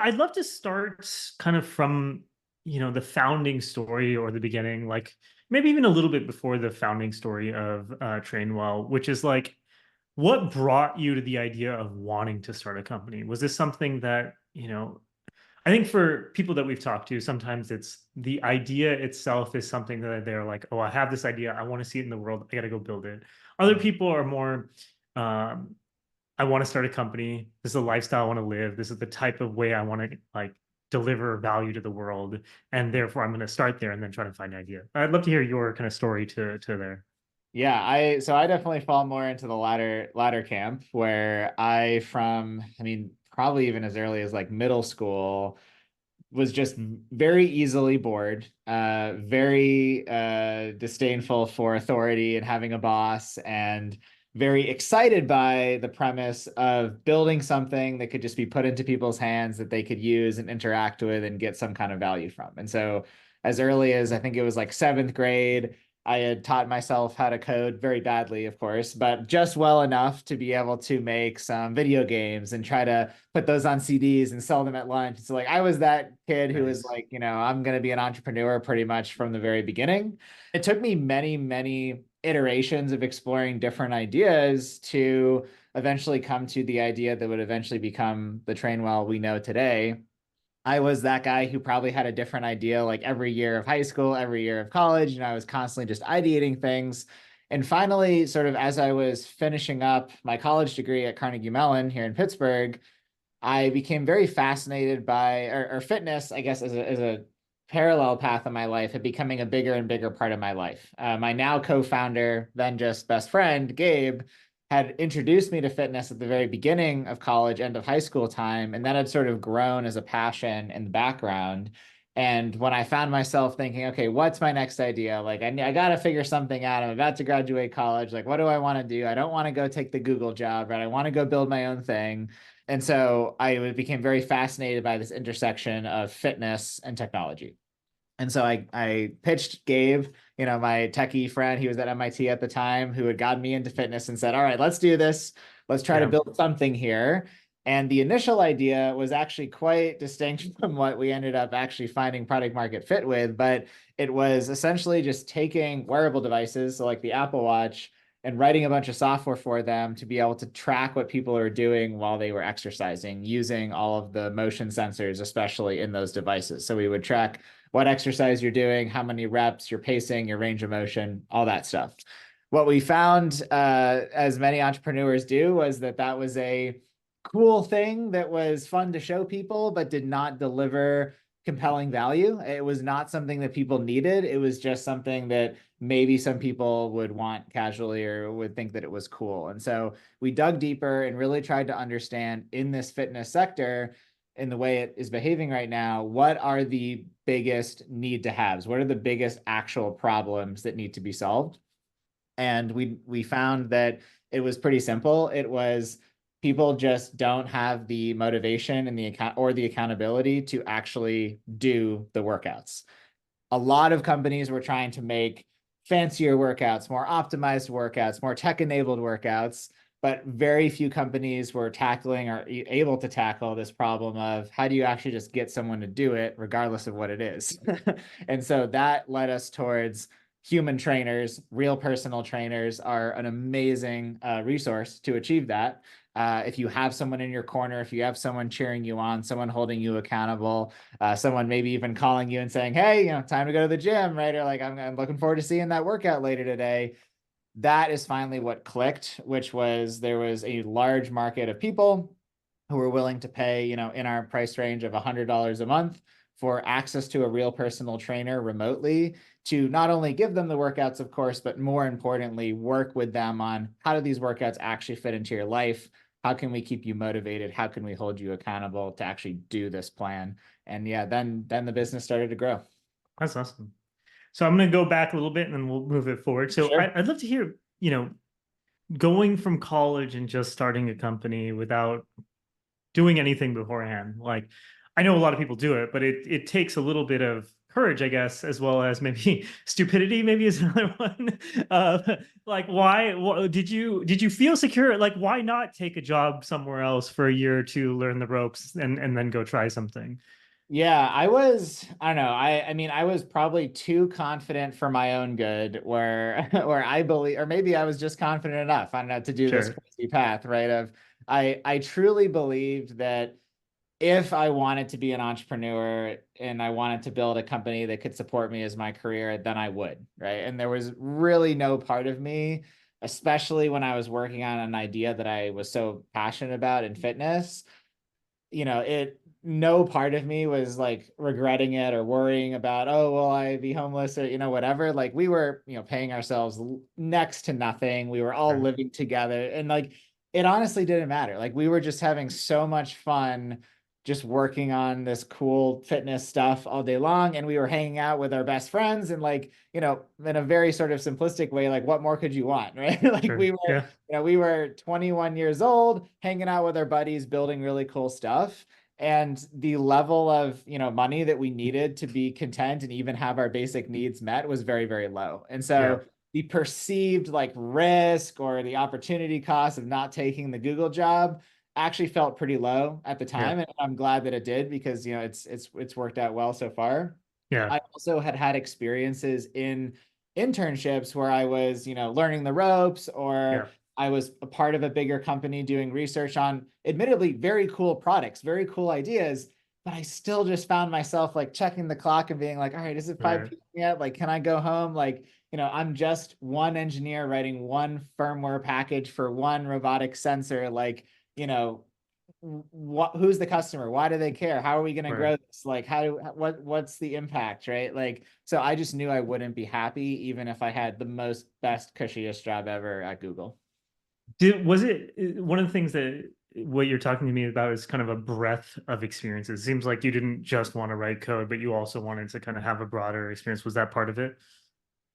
I'd love to start kind of from, the founding story or the beginning, like maybe even a little bit before the founding story of Trainwell, which is like, what brought you to the idea of wanting to start a company? Was this something that, I think for people that we've talked to, sometimes it's the idea itself is something that they're like, oh, I have this idea. I want to see it in the world. I got to go build it. Other people are more, um, I want to start a company. This is a lifestyle I want to live. This is the type of way I want to like deliver value to the world. And therefore I'm going to start there and then try to find an idea. I'd love to hear your kind of story to there. Yeah, I definitely fall more into the latter camp where probably even as early as like middle school was just very easily bored, very disdainful for authority and having a boss, and very excited by the premise of building something that could just be put into people's hands that they could use and interact with and get some kind of value from. And so, as early as I think it was like seventh grade, I had taught myself how to code very badly, of course, but just well enough to be able to make some video games and try to put those on CDs and sell them at lunch. So like I was that kid who was Nice. like, I'm going to be an entrepreneur pretty much from the very beginning. It took me many, many iterations of exploring different ideas to eventually come to the idea that would eventually become the Trainwell we know today. I was that guy who probably had a different idea like every year of high school, every year of college, and I was constantly just ideating things. And finally, sort of as I was finishing up my college degree at Carnegie Mellon here in Pittsburgh, I became very fascinated by or fitness, I guess, as a parallel path in my life, of becoming a bigger and bigger part of my life. My now co-founder, then just best friend, Gabe, had introduced me to fitness at the very beginning of college, end of high school time, and that had sort of grown as a passion in the background. And when I found myself thinking, okay, what's my next idea? Like, I got to figure something out. I'm about to graduate college. Like, what do I want to do? I don't want to go take the Google job, right? I want to go build my own thing. And so I became very fascinated by this intersection of fitness and technology. And so I pitched Gabe, my techie friend. He was at MIT at the time, who had gotten me into fitness, and said, all right, let's do this. Let's try to Yeah. build something here. And the initial idea was actually quite distinct from what we ended up actually finding product market fit with. But it was essentially just taking wearable devices, so like the Apple Watch, and writing a bunch of software for them to be able to track what people are doing while they were exercising using all of the motion sensors, especially in those devices. So we would track what exercise you're doing, how many reps, your pacing, your range of motion, all that stuff. What we found, as many entrepreneurs do, was that that was a cool thing that was fun to show people, but did not deliver compelling value. It was not something that people needed. It was just something that maybe some people would want casually or would think that it was cool. And so we dug deeper and really tried to understand in this fitness sector, in the way it is behaving right now, what are the biggest need to haves? What are the biggest actual problems that need to be solved? And we found that it was pretty simple. It was people just don't have the motivation and the accountability to actually do the workouts. A lot of companies were trying to make fancier workouts, more optimized workouts, more tech-enabled workouts, but very few companies were tackling or able to tackle this problem of how do you actually just get someone to do it regardless of what it is. And so that led us towards human trainers. Real personal trainers are an amazing resource to achieve that. If you have someone in your corner, if you have someone cheering you on, someone holding you accountable, someone maybe even calling you and saying, hey, time to go to the gym, right? Or like, I'm looking forward to seeing that workout later today. That is finally what clicked, which was there was a large market of people who were willing to pay, in our price range of $100 a month for access to a real personal trainer remotely, to not only give them the workouts, of course, but more importantly, work with them on how do these workouts actually fit into your life? How can we keep you motivated? How can we hold you accountable to actually do this plan? And yeah, then the business started to grow. That's awesome. So I'm going to go back a little bit and then we'll move it forward. So Sure. I'd love to hear, going from college and just starting a company without doing anything beforehand. Like, I know a lot of people do it, but it takes a little bit of courage, I guess, as well as maybe stupidity, maybe is another one. Like did you feel secure? Like why not take a job somewhere else for a year or two, learn the ropes, and then go try something? Yeah, I don't know. I mean, I was probably too confident for my own good where where I believe, or maybe I was just confident enough, I don't know, to do this Sure, crazy path, right? I truly believed that if I wanted to be an entrepreneur and I wanted to build a company that could support me as my career, then I would, right? And there was really no part of me, especially when I was working on an idea that I was so passionate about in fitness, no part of me was like regretting it or worrying about, oh, will I be homeless or, whatever. Like we were, paying ourselves next to nothing. We were all sure, living together. And like it honestly didn't matter. Like we were just having so much fun just working on this cool fitness stuff all day long. And we were hanging out with our best friends and like, in a very sort of simplistic way, like what more could you want, right? Like sure. Yeah, we were 21 years old, hanging out with our buddies, building really cool stuff. And the level of, money that we needed to be content and even have our basic needs met was very, very low. And yeah, so the perceived like risk or the opportunity cost of not taking the Google job actually felt pretty low at the yeah, time. And I'm glad that it did because, it's worked out well so far. yeah, I also had experiences in internships where I was, learning the ropes, or yeah, I was a part of a bigger company doing research on admittedly very cool products, very cool ideas, but I still just found myself like checking the clock and being like, all right, is it 5 right, p.m. yet? Like, can I go home? Like, I'm just one engineer writing one firmware package for one robotic sensor. Like, you know, who's the customer, why do they care, how are we going to right. grow this, like what's the impact, right? Like so I just knew I wouldn't be happy even if I had the most best cushiest job ever at Google. Was it one of the things that what you're talking to me about is kind of a breadth of experiences? It seems like you didn't just want to write code, but you also wanted to kind of have a broader experience. Was that part of it?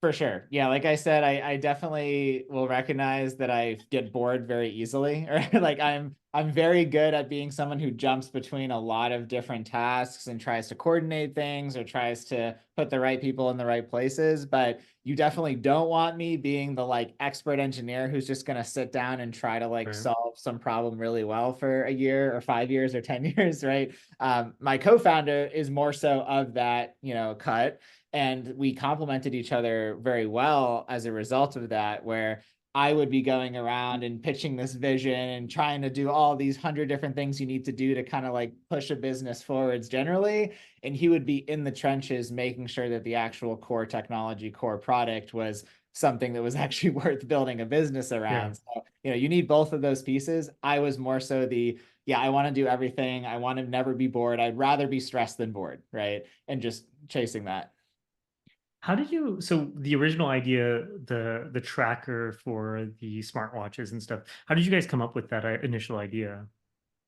For sure. Yeah, like I said, I definitely will recognize that I get bored very easily. Or like I'm very good at being someone who jumps between a lot of different tasks and tries to coordinate things or tries to put the right people in the right places. But you definitely don't want me being the like expert engineer who's just gonna sit down and try to like Right. solve some problem really well for a year or 5 years or 10 years, right? My co-founder is more so of that, cut, and we complemented each other very well as a result of that, where I would be going around and pitching this vision and trying to do all these 100 different things you need to do to kind of like push a business forwards generally, and he would be in the trenches making sure that the actual core technology, core product was something that was actually worth building a business Yeah. around. So you need both of those pieces. I was more so the, yeah, I want to do everything, I want to never be bored, I'd rather be stressed than bored, right? And just chasing that. How did you, so the original idea, the tracker for the smartwatches and stuff, how did you guys come up with that initial idea?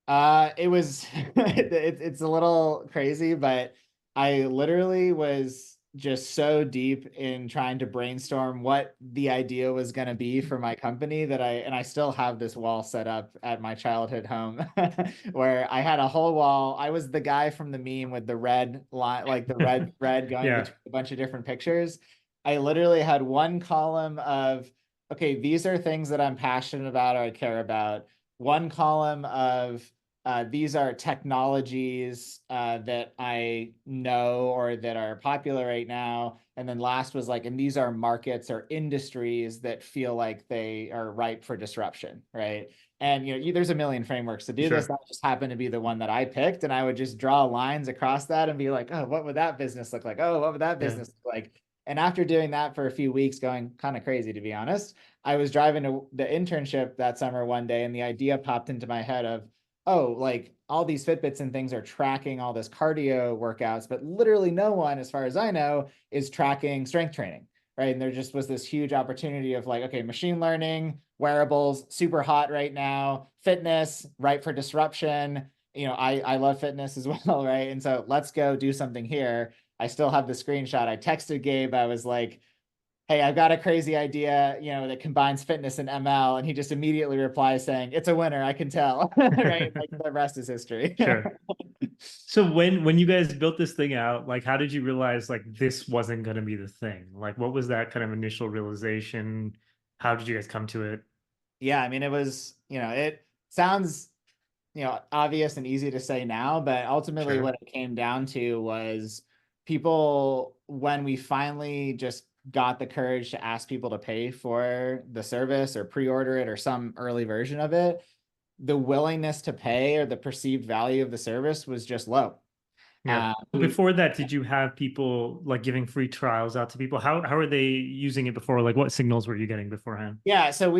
It was it's a little crazy, but I literally was just so deep in trying to brainstorm what the idea was going to be for my company that I still have this wall set up at my childhood home where I had a whole wall. I was the guy from the meme with the red line, like the red thread going Yeah, between a bunch of different pictures. I literally had one column of, okay, these are things that I'm passionate about or I care about. One column of these are technologies that I know or that are popular right now. And then last was like, and these are markets or industries that feel like they are ripe for disruption, right? And there's a million frameworks to do this. sure. That just happened to be the one that I picked, and I would just draw lines across that and be like, oh, what would that business look like? Oh, what would that Yeah, business look like? And after doing that for a few weeks, going kind of crazy to be honest, I was driving to the internship that summer one day, and the idea popped into my head of, oh, like all these Fitbits and things are tracking all this cardio workouts, but literally no one, as far as I know, is tracking strength training, right? And there just was this huge opportunity of like, okay, machine learning, wearables, super hot right now, fitness, ripe for disruption. I love fitness as well, right? And so let's go do something here. I still have the screenshot. I texted Gabe. I was like, hey, I've got a crazy idea, that combines fitness and ML. And he just immediately replies saying, it's a winner, I can tell. Right. Like the rest is history. Sure. So when you guys built this thing out, like how did you realize like this wasn't going to be the thing? Like what was that kind of initial realization? How did you guys come to it? Yeah, I mean, it was, it sounds, obvious and easy to say now, but ultimately Sure. what it came down to was people, when we finally just got the courage to ask people to pay for the service or pre-order it or some early version of it, the willingness to pay or the perceived value of the service was just low. Yeah. But We before that, did you have people like giving free trials out to people? How are they using it before? Like what signals were you getting beforehand? Yeah, so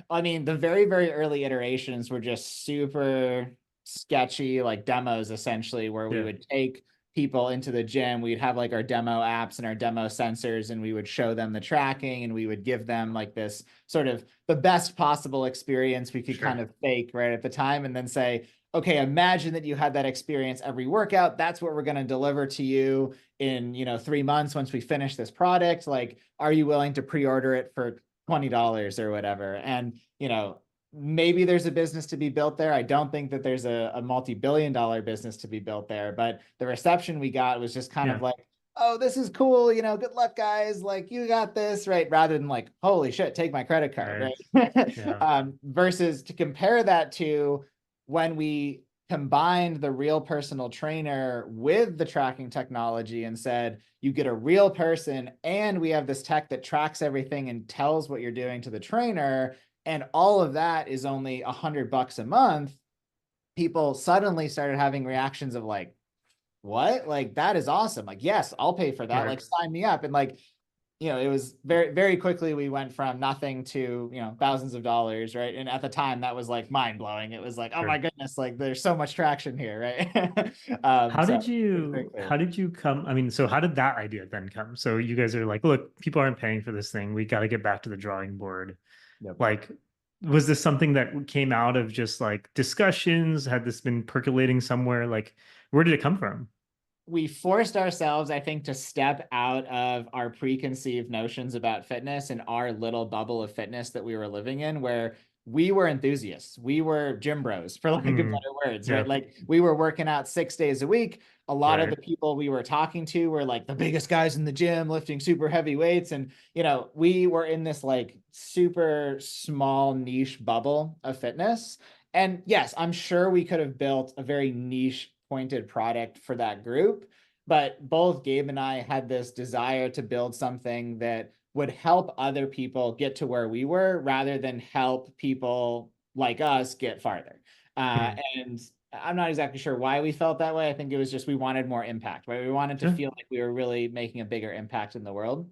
I mean, the very, very early iterations were just super sketchy, like demos essentially, where we Yeah. would take people into the gym. We'd have like our demo apps and our demo sensors, and we would show them the tracking and we would give them like this sort of the best possible experience we could kind Sure. of fake right at the time, and then say, okay, imagine that you had that experience every workout. That's what we're going to deliver to you in 3 months once we finish this product. Like, are you willing to pre-order it for $20 or whatever? And maybe there's a business to be built there. I don't think that there's a multi-billion-dollar business to be built there, but the reception we got was just kind of Yeah. like, oh, this is cool, good luck, guys, like you got this, right? Rather than like, holy shit, take my credit card, Right. right? Yeah. Versus to compare that to when we combined the real personal trainer with the tracking technology and said, you get a real person and we have this tech that tracks everything and tells what you're doing to the trainer. And all of that is only $100 a month. People suddenly started having reactions of like, what? Like, that is awesome. Like, yes, I'll pay for that. Right. Like, sign me up. And like, it was very, very quickly we went from nothing to, thousands of dollars, right? And at the time that was like mind blowing. It was like, oh my Sure. goodness, like there's so much traction here, right? How So did it was very you clear. how did you come? I mean, so how did that idea then come? So you guys are like, look, people aren't paying for this thing. We got to get back to the drawing board. Yep. Like, was this something that came out of just like discussions? Had this been percolating somewhere? Like, where did it come from? We forced ourselves, I think, to step out of our preconceived notions about fitness and our little bubble of fitness that we were living in, where we were enthusiasts. We were gym bros, for lack of Hmm. better words, right? Yeah. Like we were working out 6 days a week. A lot of the Right. people we were talking to were like the biggest guys in the gym lifting super heavy weights. And, we were in this like super small niche bubble of fitness. And yes, I'm sure we could have built a very niche pointed product for that group. But both Gabe and I had this desire to build something that would help other people get to where we were rather than help people like us get farther. Hmm. And I'm not exactly sure why we felt that way. I think it was just we wanted more impact, right? We wanted to Sure. feel like we were really making a bigger impact in the world.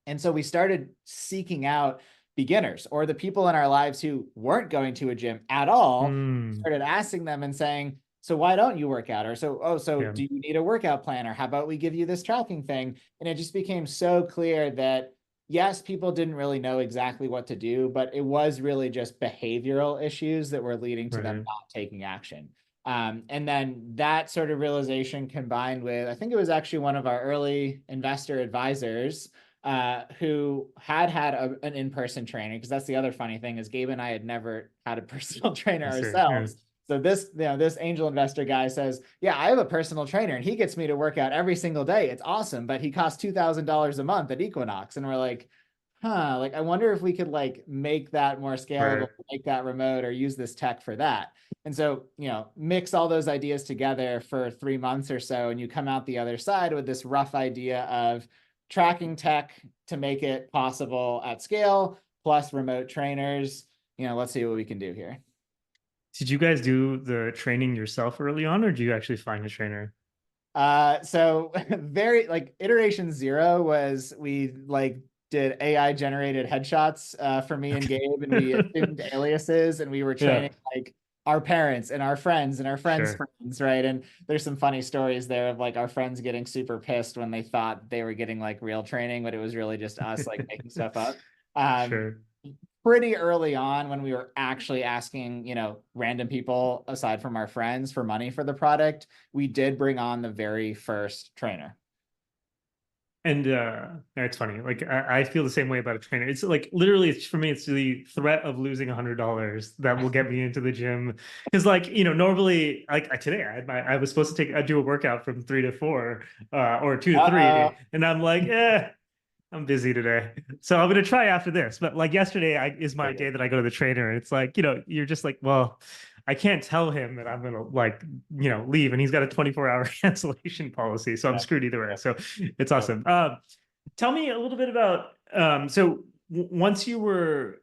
And so we started seeking out beginners or the people in our lives who weren't going to a gym at all, Hmm. started asking them and saying, so why don't you work out? Or so Yeah. do you need a workout plan? Or how about we give you this tracking thing? And it just became so clear that yes, people didn't really know exactly what to do, but it was really just behavioral issues that were leading to them Right. not taking action. And then that sort of realization combined with, I think it was actually one of our early investor advisors who had an in-person trainer, because that's the other funny thing is Gabe and I had never had a personal trainer I see. Yeah. ourselves. So this angel investor guy says, yeah, I have a personal trainer and he gets me to work out every single day. It's awesome, but he costs $2,000 a month at Equinox. And we're like, huh, like I wonder if we could like make that more scalable, Right. make that remote or use this tech for that. And so, mix all those ideas together for 3 months or so, and you come out the other side with this rough idea of tracking tech to make it possible at scale, plus remote trainers. Let's see what we can do here. Did you guys do the training yourself early on, or do you actually find a trainer? So very like iteration zero was we like did AI generated headshots for me and Gabe, and we Okay. assumed aliases, and we were Yeah. training like our parents and our friends and our friends' Sure. friends, right? And there's some funny stories there of like our friends getting super pissed when they thought they were getting like real training, but it was really just us like making stuff up. Um, Sure. Pretty early on when we were actually asking, random people aside from our friends for money for the product, we did bring on the very first trainer. And it's funny. Like I feel the same way about a trainer. It's like literally, it's for me, it's the threat of losing $100 that will get me into the gym. Because like normally, like today, I was supposed to I do a workout from 3 to 4, or 2 to 3, Uh-oh. and I'm like, I'm busy today, so I'm gonna try after this. But like yesterday, is my day that I go to the trainer. And it's like, you're just like, well, I can't tell him that I'm gonna like, leave, and he's got a 24-hour cancellation policy, so I'm Yep, screwed either way. yep, So it's yep. awesome. Tell me a little bit about so once you were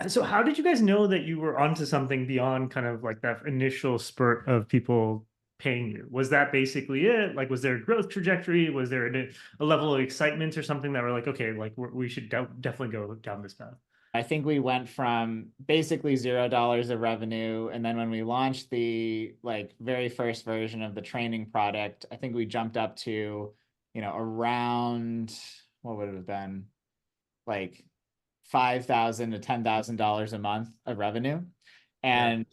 so how did you guys know that you were onto something beyond kind of like that initial spurt of people paying you? Was that basically it? Like, was there a growth trajectory? Was there a level of excitement or something that were like, okay, like we should definitely go down this path? I think we went from basically $0 of revenue, and then when we launched the like very first version of the training product, I think we jumped up to, around what would it have been, like $5,000 to $10,000 a month of revenue, Yeah, and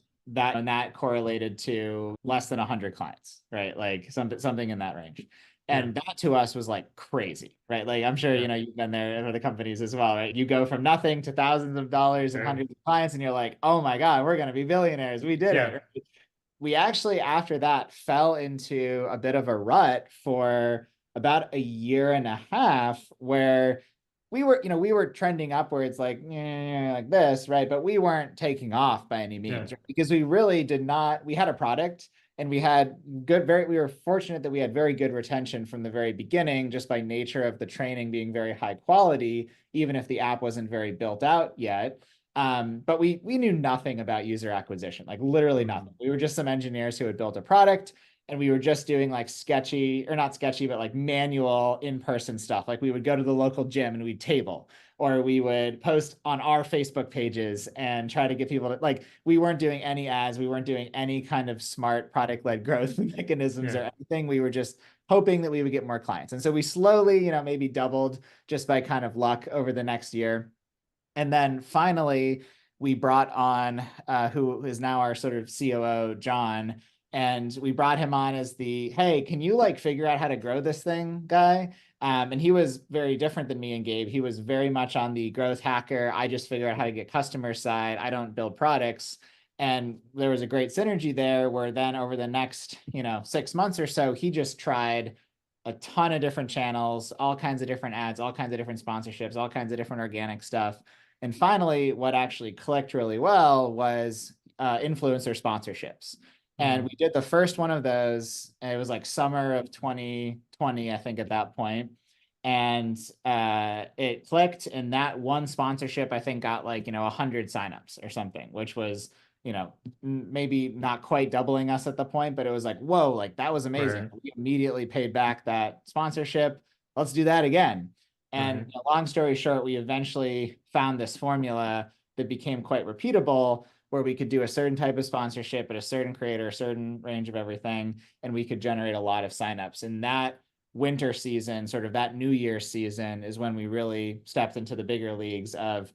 that correlated to less than 100 clients, right? Like something in that range. yeah, And that to us was like crazy, right? Like I'm sure yeah. you've been there for the companies as well, right? You go from nothing to thousands of dollars and Sure. hundreds of clients, and you're like, oh my God, we're gonna be billionaires. We did it. Yeah, Right? We actually, after that, fell into a bit of a rut for about a year and a half where we were trending upwards like this, right? But we weren't taking off by any yeah, means, right? Because we really did not, we had a product and we were fortunate that we had very good retention from the very beginning, just by nature of the training being very high quality, even if the app wasn't very built out yet. But we knew nothing about user acquisition, like literally mhm, nothing. We were just some engineers who had built a product, and we were just doing like sketchy, or not sketchy, but like manual in-person stuff. Like we would go to the local gym and we'd table, or we would post on our Facebook pages and try to get people to, like, we weren't doing any ads, we weren't doing any kind of smart product-led growth mechanisms yeah. or anything. We were just hoping that we would get more clients. And so we slowly, maybe doubled just by kind of luck over the next year. And then finally, we brought on who is now our sort of COO, John. And we brought him on as the, hey, can you like figure out how to grow this thing guy? And he was very different than me and Gabe. He was very much on the growth hacker. I just figure out how to get customer side. I don't build products. And there was a great synergy there where then over the next, 6 months or so, he just tried a ton of different channels, all kinds of different ads, all kinds of different sponsorships, all kinds of different organic stuff. And finally, what actually clicked really well was influencer sponsorships. And Mhm. we did the first one of those. And it was like summer of 2020, I think, at that point. And it clicked. And that one sponsorship, I think, got like, 100 signups or something, which was, maybe not quite doubling us at the point, but it was like, whoa, like that was amazing. Right, We immediately paid back that sponsorship. Let's do that again. And right. long story short, we eventually found this formula that became quite repeatable, where we could do a certain type of sponsorship at a certain creator, a certain range of everything, and we could generate a lot of signups. And that winter season, sort of that New Year season, is when we really stepped into the bigger leagues of,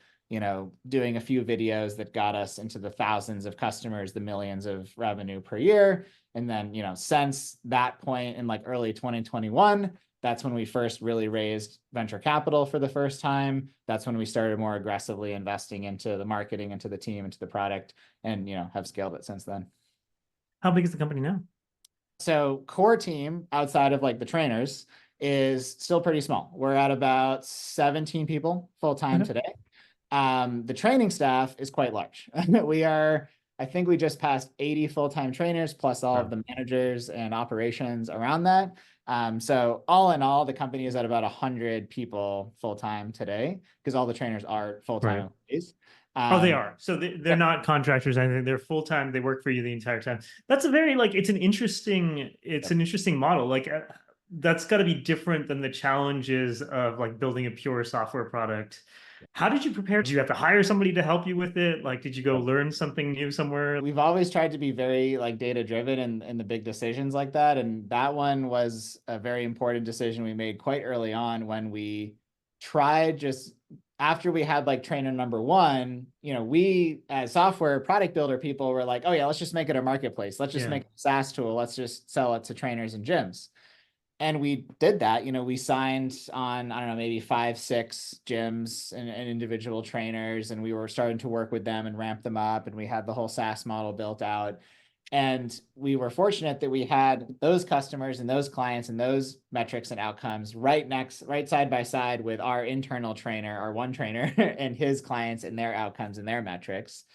doing a few videos that got us into the thousands of customers, the millions of revenue per year. And then, since that point in like early 2021, that's when we first really raised venture capital for the first time. That's when we started more aggressively investing into the marketing, into the team, into the product, and have scaled it since then. How big is the company now? So core team outside of like the trainers is still pretty small. We're at about 17 people full time Okay. today. The training staff is quite large. I think we just passed 80 full-time trainers plus all of Wow. the managers and operations around that. So all in all, the company is at about 100 people full-time today because all the trainers are full-time Right. employees. Oh, they Um, are. So they're not contractors. I think they're full time. They work for you the entire time. That's a very like it's yep. an interesting model. Like that's got to be different than the challenges of like building a pure software product. How did you prepare? Did you have to hire somebody to help you with it? Like, did you go learn something new somewhere? We've always tried to be very like data driven in the big decisions like that. And that one was a very important decision we made quite early on when we tried just after we had like trainer number one, we as software product builder people were like, oh yeah, let's just make it a marketplace. Let's just Yeah. make a SaaS tool. Let's just sell it to trainers and gyms. And we did that, we signed on, I don't know, maybe 5, 6 gyms and individual trainers, and we were starting to work with them and ramp them up. And we had the whole SaaS model built out. And we were fortunate that we had those customers and those clients and those metrics and outcomes right side by side with our internal trainer, our one trainer, and his clients and their outcomes and their metrics.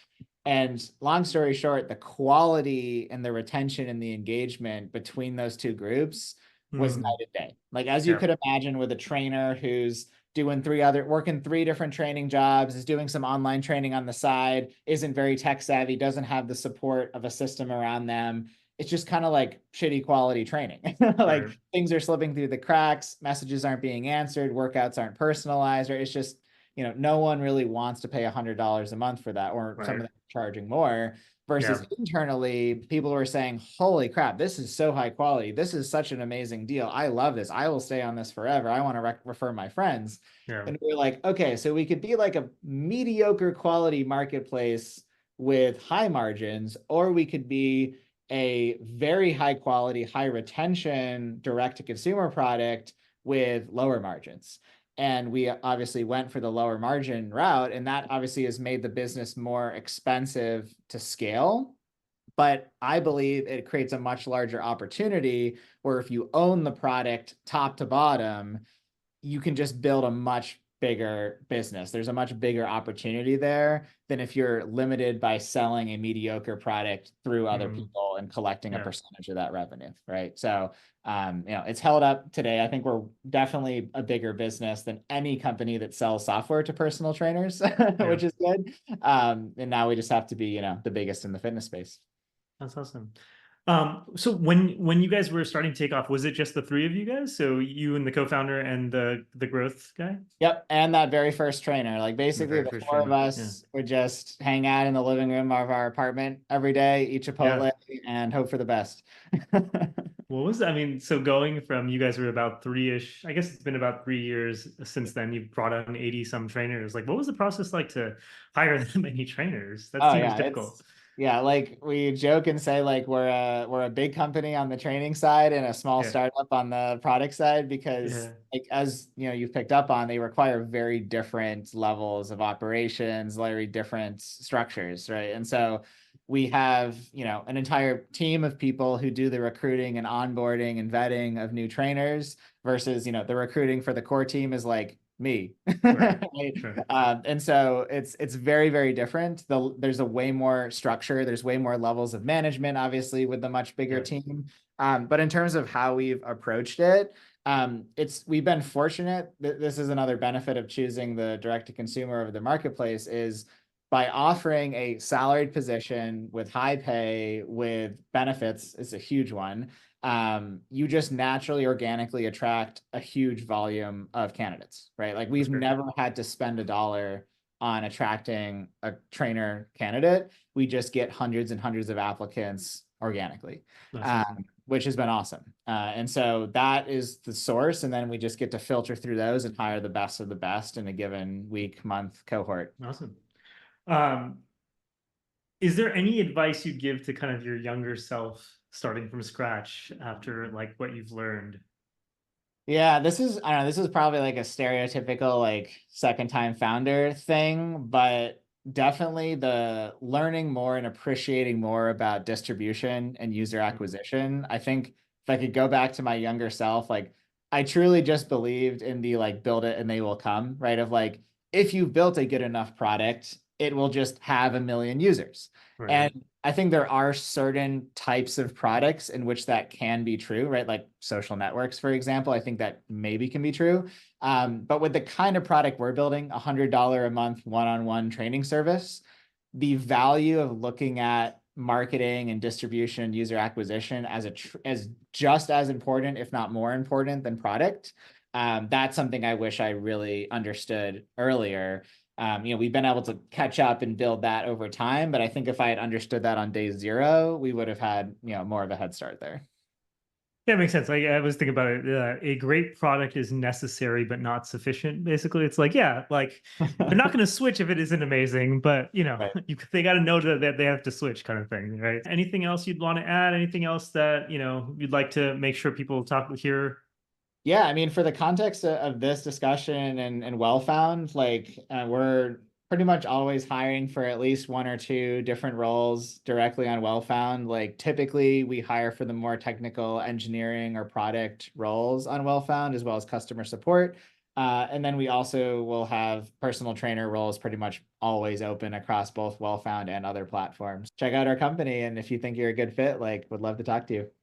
And long story short, the quality and the retention and the engagement between those two groups was Mm, night and day. Like, as you yeah. could imagine, with a trainer who's working 3 different training jobs, is doing some online training on the side, isn't very tech savvy, doesn't have the support of a system around them. It's just kind of like shitty quality training. Right. Like, things are slipping through the cracks, messages aren't being answered, workouts aren't personalized, or it's just, no one really wants to pay $100 a month for that, or some of Right. them are charging more. Yeah. Versus internally, people were saying, holy crap, this is so high quality. This is such an amazing deal. I love this. I will stay on this forever. I want to refer my friends. Yeah. And we're like, okay, so we could be like a mediocre quality marketplace with high margins, or we could be a very high quality, high retention direct to consumer product with lower margins. And we obviously went for the lower margin route, and that obviously has made the business more expensive to scale. But I believe it creates a much larger opportunity where, if you own the product top to bottom, you can just build a much bigger business. There's a much bigger opportunity there than if you're limited by selling a mediocre product through other Mm, people and collecting a yeah. percentage of that revenue, right? So, it's held up today. I think we're definitely a bigger business than any company that sells software to personal trainers, Yeah. which is good. And now we just have to be, the biggest in the fitness space. That's awesome. So when you guys were starting to take off, was it just the three of you guys? So you and the co-founder and the growth guy? Yep, and that very first trainer. Like, The basically, very the first four of trainer. Yeah. us would just hang out in the living room of our apartment every day, eat Yeah. Chipotle, and hope for the best. What was that? I mean, so going from you guys were about three-ish, I guess it's been about 3 years since then. You've brought on 80 some trainers. Like, what was the process like to hire that many trainers? That Oh seems yeah, difficult. like, we joke and say, like, we're a big company on the training side and a small Yeah. startup on the product side, because, Yeah. like, as you've picked up on, they require very different levels of operations, very different structures, right? And so we have, an entire team of people who do the recruiting and onboarding and vetting of new trainers, versus, the recruiting for the core team is like me. Right. Right? Sure. And so it's very, very different. There's a way more structure. There's way more levels of management, obviously, with the much bigger Yeah. team. But in terms of how we've approached it, we've been fortunate. This is another benefit of choosing the direct to consumer over the marketplace, is by offering a salaried position with high pay, with benefits, is a huge one. You just naturally, organically attract a huge volume of candidates, right? Like, That's we've great. never had to spend a dollar on attracting a trainer candidate. We just get hundreds and hundreds of applicants organically, That's awesome. which has been awesome. And so that is the source. And then we just get to filter through those and hire the best of the best in a given week, month cohort. Awesome. Um, is there any advice you'd give to kind of your younger self starting from scratch after like what you've learned? Yeah, I don't know, this is probably like a stereotypical, like, second time founder thing, but definitely the learning more and appreciating more about distribution and user acquisition. I think if I could go back to my younger self, like, I truly just believed in the, like, build it and they will come, right? Of, like, if you've built a good enough product, it will just have a million users. Right. And I think there are certain types of products in which that can be true, right? Like social networks, for example. I think that maybe can be true. But with the kind of product we're building, $100 a month one-on-one training service, the value of looking at marketing and distribution and user acquisition as just as important, if not more important, than product. That's something I wish I really understood earlier. We've been able to catch up and build that over time, but I think if I had understood that on day zero, we would have had, more of a head start there. Yeah, it makes sense. Like I was thinking about it. A great product is necessary but not sufficient. Basically, it's like, yeah, like they're not going to switch if it isn't amazing, but Right. they got to know that they have to switch, kind of thing, right? Anything else you'd want to add? Anything else that you'd like to make sure people talk here? Yeah, I mean, for the context of this discussion and well found, like we're pretty much always hiring for at least one or two different roles directly on well found. Like typically we hire for the more technical engineering or product roles on well found, as well as customer support. And then we also will have personal trainer roles pretty much always open across both well found and other platforms. Check out our company, and if you think you're a good fit, like would love to talk to you.